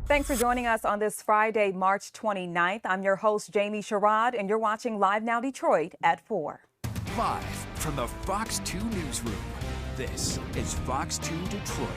Thanks for joining us on this Friday, March 29th. I'm your host, Jamie Sherrod, and you're watching Live Now Detroit at 4. Live from the Fox 2 newsroom, this is Fox 2 Detroit.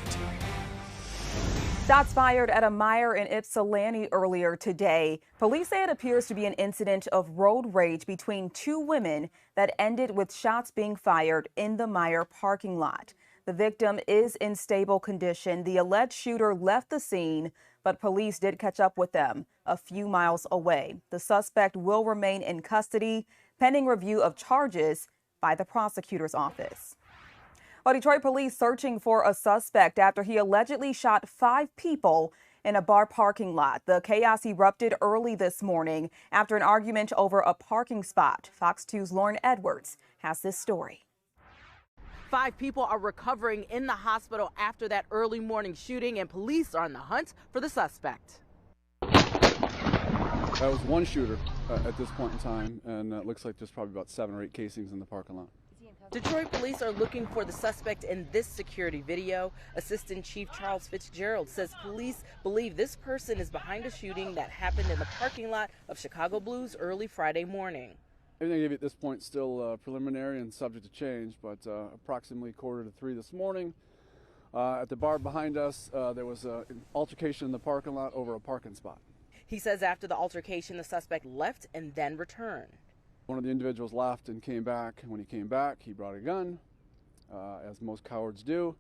Shots fired at a Meijer in Ypsilanti earlier today. Police say it appears to be an incident of road rage between two women that ended with shots being fired in the Meijer parking lot. The victim is in stable condition. The alleged shooter left the scene, but police did catch up with them a few miles away. The suspect will remain in custody pending review of charges by the prosecutor's office. Well, Detroit police searching for a suspect after he allegedly shot 5 people in a bar parking lot. The chaos erupted early this morning after an argument over a parking spot. Fox 2's Lauren Edwards has this story. 5 people are recovering in the hospital after that early morning shooting, and police are on the hunt for the suspect. That was one shooter at this point in time, and it looks like there's probably about 7 or 8 casings in the parking lot. Detroit police are looking for the suspect in this security video. Assistant Chief Charles Fitzgerald says police believe this person is behind a shooting that happened in the parking lot of Chicago Blues early Friday morning. Everything at this point still preliminary and subject to change, but approximately 2:45 this morning, at the bar behind us, there was an altercation in the parking lot over a parking spot. He says after the altercation, the suspect left and then returned. One of the individuals left and came back. When he came back, he brought a gun, as most cowards do,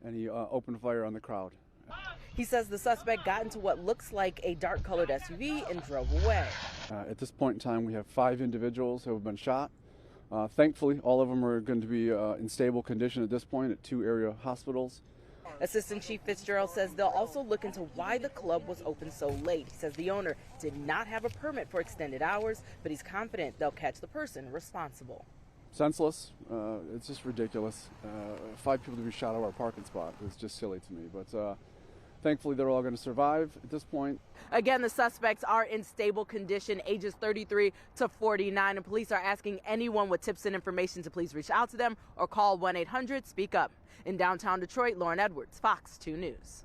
and he opened fire on the crowd. He says the suspect got into what looks like a dark-colored SUV and drove away. At this point in time, we have 5 individuals who have been shot. Thankfully, all of them are going to be in stable condition at this point at 2 area hospitals. Assistant Chief Fitzgerald says they'll also look into why the club was open so late. He says the owner did not have a permit for extended hours, but he's confident they'll catch the person responsible. Senseless. It's just ridiculous. 5 people to be shot out of our parking spot. It's just silly to me. But thankfully, they're all going to survive at this point. Again, the suspects are in stable condition, ages 33 to 49, and police are asking anyone with tips and information to please reach out to them or call 1-800-SPEAK-UP. In downtown Detroit, Lauren Edwards, Fox 2 News.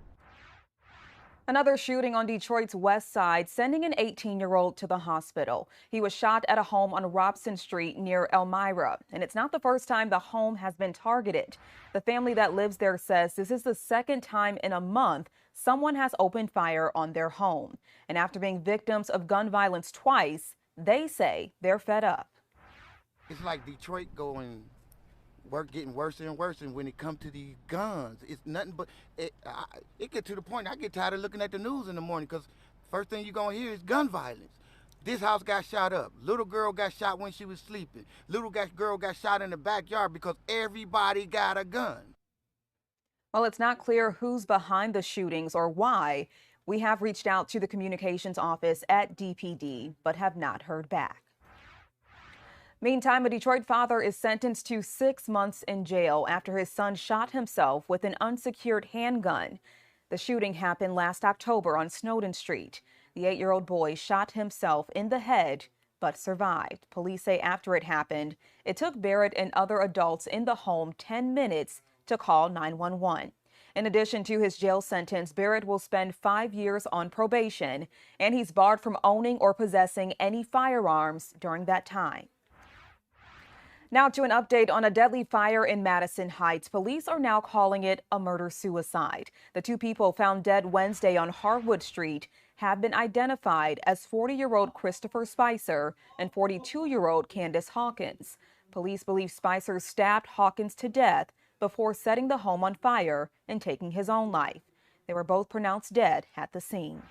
Another shooting on Detroit's west side, sending an 18-year-old to the hospital. He was shot at a home on Robson Street near Elmira, and it's not the first time the home has been targeted. The family that lives there says this is the second time in a month someone has opened fire on their home. And after being victims of gun violence twice, they say they're fed up. It's like Detroit getting worse and worse, and when it comes to these guns, it's nothing but it get to the point I get tired of looking at the news in the morning, because first thing you're gonna hear is gun violence. This house got shot up. Little girl got shot when she was sleeping. Little girl got shot in the backyard because everybody got a gun. Well, it's not clear who's behind the shootings or why. We have reached out to the communications office at DPD, but have not heard back. Meantime, a Detroit father is sentenced to 6 months in jail after his son shot himself with an unsecured handgun. The shooting happened last October on Snowden Street. The 8-year-old boy shot himself in the head but survived. Police say after it happened, it took Barrett and other adults in the home 10 minutes to call 911. In addition to his jail sentence, Barrett will spend 5 years on probation, and he's barred from owning or possessing any firearms during that time. Now to an update on a deadly fire in Madison Heights. Police are now calling it a murder-suicide. The 2 people found dead Wednesday on Harwood Street have been identified as 40-year-old Christopher Spicer and 42-year-old Candace Hawkins. Police believe Spicer stabbed Hawkins to death before setting the home on fire and taking his own life. They were both pronounced dead at the scene.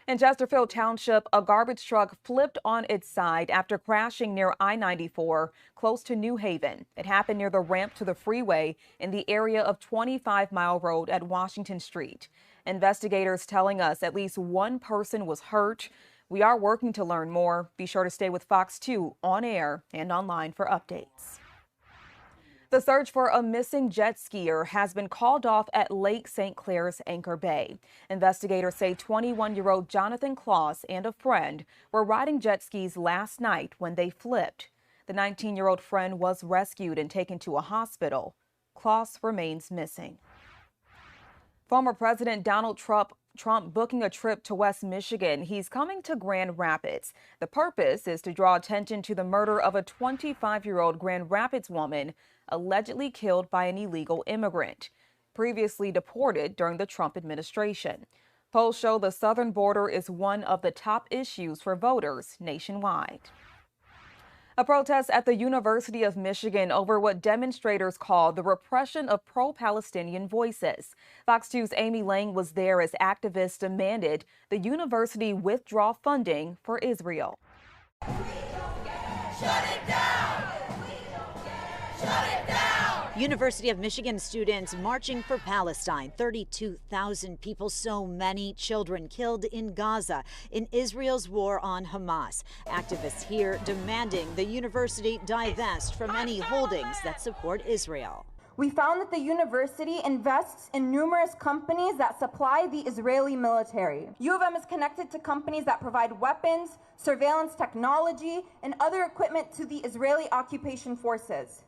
In Chesterfield Township, a garbage truck flipped on its side after crashing near I-94 close to New Haven. It happened near the ramp to the freeway in the area of 25 Mile Road at Washington Street. Investigators telling us at least 1 person was hurt. We are working to learn more. Be sure to stay with Fox 2 on air and online for updates. The search for a missing jet skier has been called off at Lake St. Clair's Anchor Bay. Investigators say 21-year-old Jonathan Kloss and a friend were riding jet skis last night when they flipped. The 19-year-old friend was rescued and taken to a hospital. Kloss remains missing. Former President Donald Trump booking a trip to West Michigan. He's coming to Grand Rapids. The purpose is to draw attention to the murder of a 25-year-old Grand Rapids woman allegedly killed by an illegal immigrant, previously deported during the Trump administration. Polls show the southern border is one of the top issues for voters nationwide. A protest at the University of Michigan over what demonstrators call the repression of pro-Palestinian voices. Fox 2's Amy Lang was there as activists demanded the university withdraw funding for Israel. Shut it down! Shut it down! University of Michigan students marching for Palestine. 32,000 people, so many children killed in Gaza in Israel's war on Hamas. Activists here demanding the university divest from any holdings that support Israel. We found that the university invests in numerous companies that supply the Israeli military. U of M is connected to companies that provide weapons, surveillance technology, and other equipment to the Israeli occupation forces.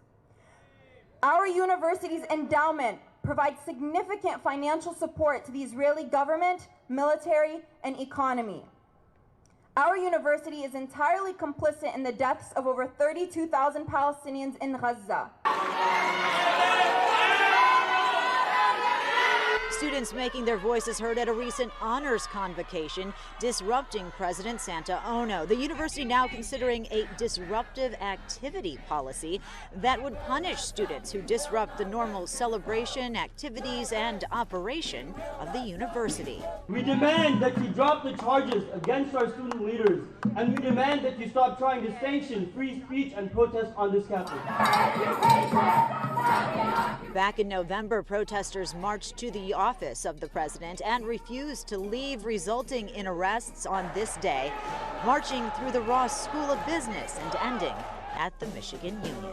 Our university's endowment provides significant financial support to the Israeli government, military, and economy. Our university is entirely complicit in the deaths of over 32,000 Palestinians in Gaza. Students making their voices heard at a recent honors convocation, disrupting President Santa Ono. The university now considering a disruptive activity policy that would punish students who disrupt the normal celebration, activities, and operation of the university. We demand that you drop the charges against our student leaders, and we demand that you stop trying to sanction free speech and protest on this campus. Back in November, protesters marched to the office of the president and refused to leave, resulting in arrests on this day, marching through the Ross School of Business and ending at the Michigan Union.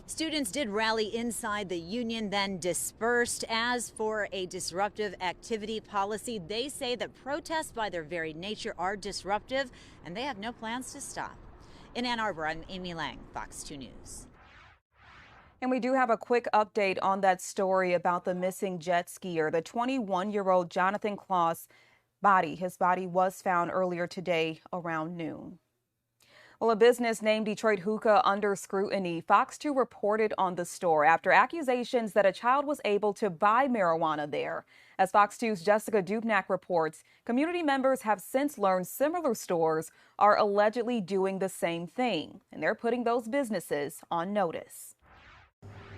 Students did rally inside the union, then dispersed. As for a disruptive activity policy, they say that protests by their very nature are disruptive, and they have no plans to stop. In Ann Arbor, I'm Amy Lang, Fox 2 News. And we do have a quick update on that story about the missing jet skier, the 21-year-old Jonathan Claus body. His body was found earlier today around noon. Well, a business named Detroit Hookah under scrutiny. Fox 2 reported on the store after accusations that a child was able to buy marijuana there. As Fox 2's Jessica Dubnak reports, community members have since learned similar stores are allegedly doing the same thing, and they're putting those businesses on notice.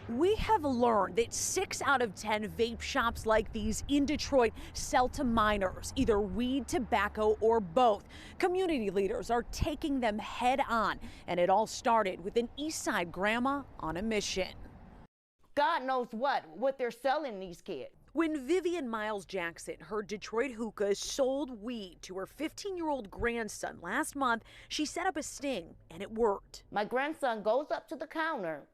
We have learned that 6 out of 10 vape shops like these in Detroit sell to minors, either weed, tobacco, or both. Community leaders are taking them head on, and it all started with an East Side grandma on a mission. God knows what they're selling these kids. When Vivian Miles Jackson heard Detroit Hookah sold weed to her 15-year-old grandson last month, she set up a sting, and it worked. My grandson goes up to the counter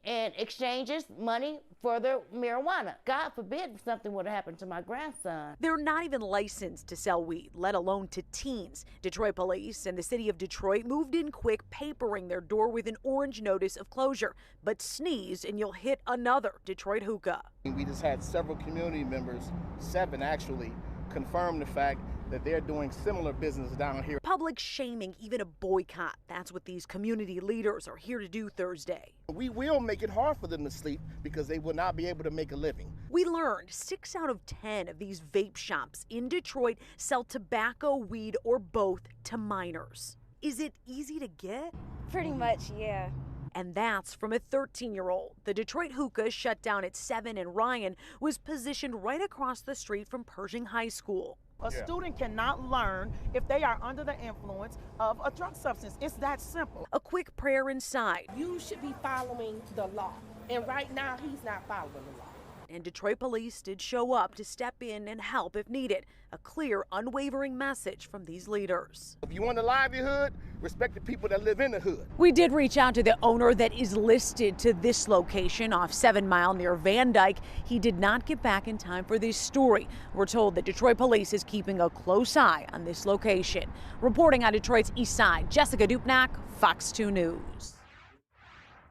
and exchanges money for the marijuana. God forbid something would have happened to my grandson. They're not even licensed to sell weed, let alone to teens. Detroit police and the city of Detroit moved in quick, papering their door with an orange notice of closure. But sneeze and you'll hit another Detroit Hookah. We just had several community members, 7 actually, confirm the fact that they're doing similar business down here. Public shaming, even a boycott. That's what these community leaders are here to do Thursday. We will make it hard for them to sleep because they will not be able to make a living. We learned 6 out of 10 of these vape shops in Detroit sell tobacco, weed, or both to minors. Is it easy to get? Pretty much, yeah. And that's from a 13-year-old. The Detroit Hookah, shut down at 7 in Ryan, was positioned right across the street from Pershing High School. A student cannot learn if they are under the influence of a drug substance. It's that simple. A quick prayer inside. You should be following the law. And right now, he's not following the law. And Detroit police did show up to step in and help if needed. A clear, unwavering message from these leaders. If you want a livelihood, respect the people that live in the hood. We did reach out to the owner that is listed to this location off 7 Mile near Van Dyke. He did not get back in time for this story. We're told that Detroit police is keeping a close eye on this location. Reporting on Detroit's East Side, Jessica Dubnak, Fox 2 News.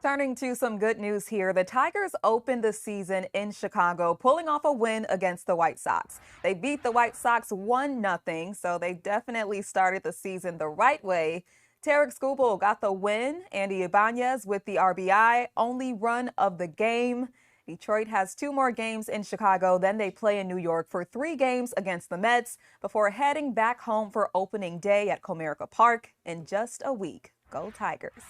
Turning to some good news here, the Tigers opened the season in Chicago, pulling off a win against the White Sox. They beat the White Sox 1-0, so they definitely started the season the right way. Tarek Skubal got the win. Andy Ibanez with the RBI, only run of the game. Detroit has 2 more games in Chicago, then they play in New York for 3 games against the Mets before heading back home for opening day at Comerica Park in just a week. Go Tigers.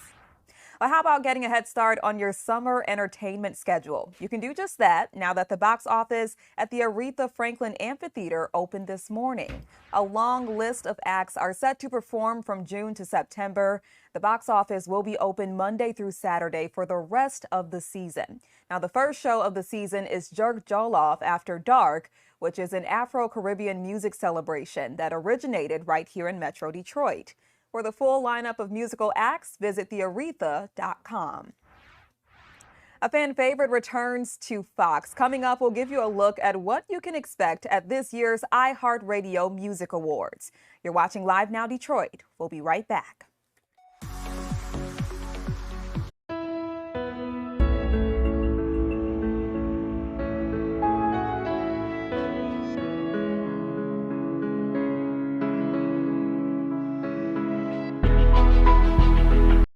Well, how about getting a head start on your summer entertainment schedule? You can do just that now that the box office at the Aretha Franklin Amphitheater opened this morning. A long list of acts are set to perform from June to September. The box office will be open Monday through Saturday for the rest of the season. Now, the first show of the season is Jerk Jollof After Dark, which is an Afro-Caribbean music celebration that originated right here in Metro Detroit. For the full lineup of musical acts, visit thearetha.com. A fan favorite returns to Fox. Coming up, we'll give you a look at what you can expect at this year's iHeartRadio Music Awards. You're watching Live Now Detroit. We'll be right back.